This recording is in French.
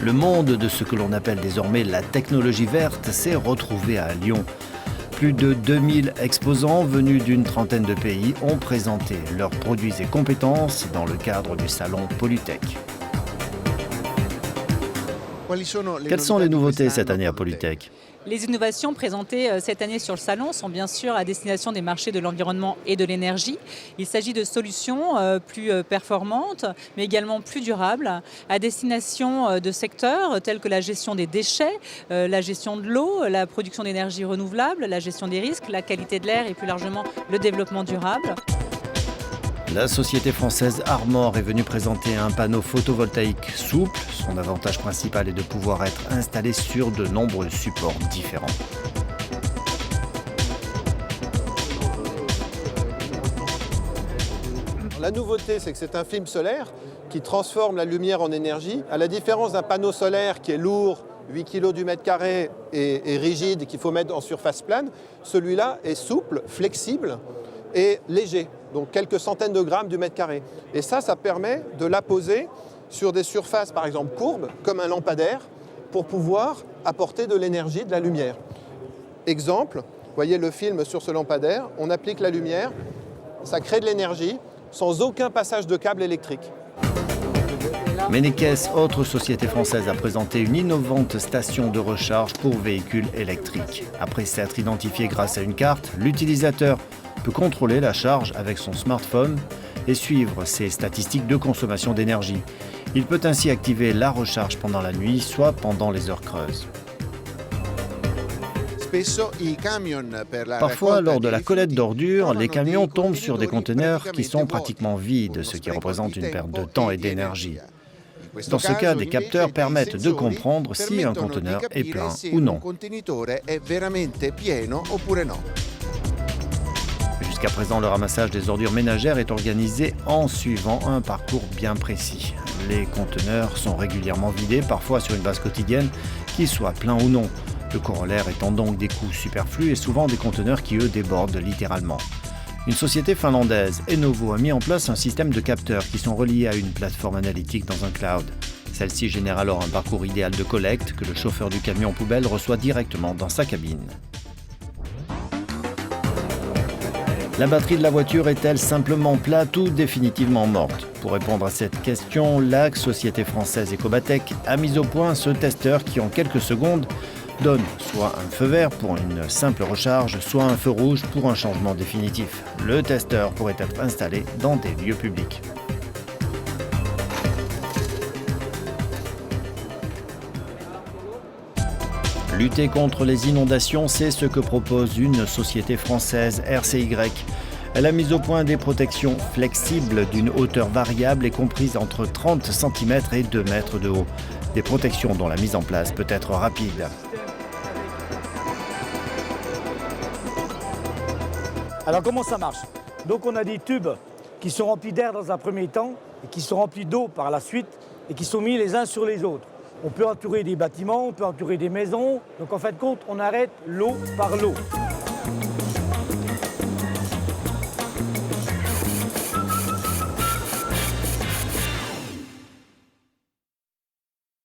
Le monde de ce que l'on appelle désormais la technologie verte s'est retrouvé à Lyon. Plus de 2000 exposants venus d'une trentaine de pays ont présenté leurs produits et compétences dans le cadre du salon Polytech. Quelles sont les nouveautés cette année à Polytech ? Les innovations présentées cette année sur le salon sont bien sûr à destination des marchés de l'environnement et de l'énergie. Il s'agit de solutions plus performantes, mais également plus durables, à destination de secteurs tels que la gestion des déchets, la gestion de l'eau, la production d'énergie renouvelable, la gestion des risques, la qualité de l'air et plus largement le développement durable. La société française Armor est venue présenter un panneau photovoltaïque souple. Son avantage principal est de pouvoir être installé sur de nombreux supports différents. La nouveauté, c'est que c'est un film solaire qui transforme la lumière en énergie. À la différence d'un panneau solaire qui est lourd, 8 kg du mètre carré et rigide, qu'il faut mettre en surface plane, celui-là est souple, flexible et léger, donc quelques centaines de grammes du mètre carré. Et ça permet de l'apposer sur des surfaces, par exemple courbes, comme un lampadaire, pour pouvoir apporter de l'énergie, de la lumière. Exemple, vous voyez le film sur ce lampadaire, on applique la lumière, ça crée de l'énergie sans aucun passage de câble électrique. Menekes, autre société française, a présenté une innovante station de recharge pour véhicules électriques. Après s'être identifié grâce à une carte, l'utilisateur peut contrôler la charge avec son smartphone et suivre ses statistiques de consommation d'énergie. Il peut ainsi activer la recharge pendant la nuit, soit pendant les heures creuses. Parfois, lors de la collecte d'ordures, les camions tombent sur des conteneurs qui sont pratiquement vides, ce qui représente une perte de temps et d'énergie. Dans ce cas, des capteurs permettent de comprendre si un conteneur est plein ou non. Jusqu'à présent, le ramassage des ordures ménagères est organisé en suivant un parcours bien précis. Les conteneurs sont régulièrement vidés, parfois sur une base quotidienne, qu'ils soient pleins ou non. Le corollaire étant donc des coûts superflus et souvent des conteneurs qui, eux, débordent littéralement. Une société finlandaise, Enovo, a mis en place un système de capteurs qui sont reliés à une plateforme analytique dans un cloud. Celle-ci génère alors un parcours idéal de collecte que le chauffeur du camion poubelle reçoit directement dans sa cabine. La batterie de la voiture est-elle simplement plate ou définitivement morte ? Pour répondre à cette question, la société française Ecobatech a mis au point ce testeur qui, en quelques secondes, donne soit un feu vert pour une simple recharge, soit un feu rouge pour un changement définitif. Le testeur pourrait être installé dans des lieux publics. Lutter contre les inondations, c'est ce que propose une société française, RCY. Elle a mis au point des protections flexibles d'une hauteur variable et comprises entre 30 cm et 2 mètres de haut. Des protections dont la mise en place peut être rapide. Alors comment ça marche? Donc on a des tubes qui sont remplis d'air dans un premier temps et qui sont remplis d'eau par la suite et qui sont mis les uns sur les autres. On peut entourer des bâtiments, on peut entourer des maisons. Donc en fin de compte, on arrête l'eau par l'eau.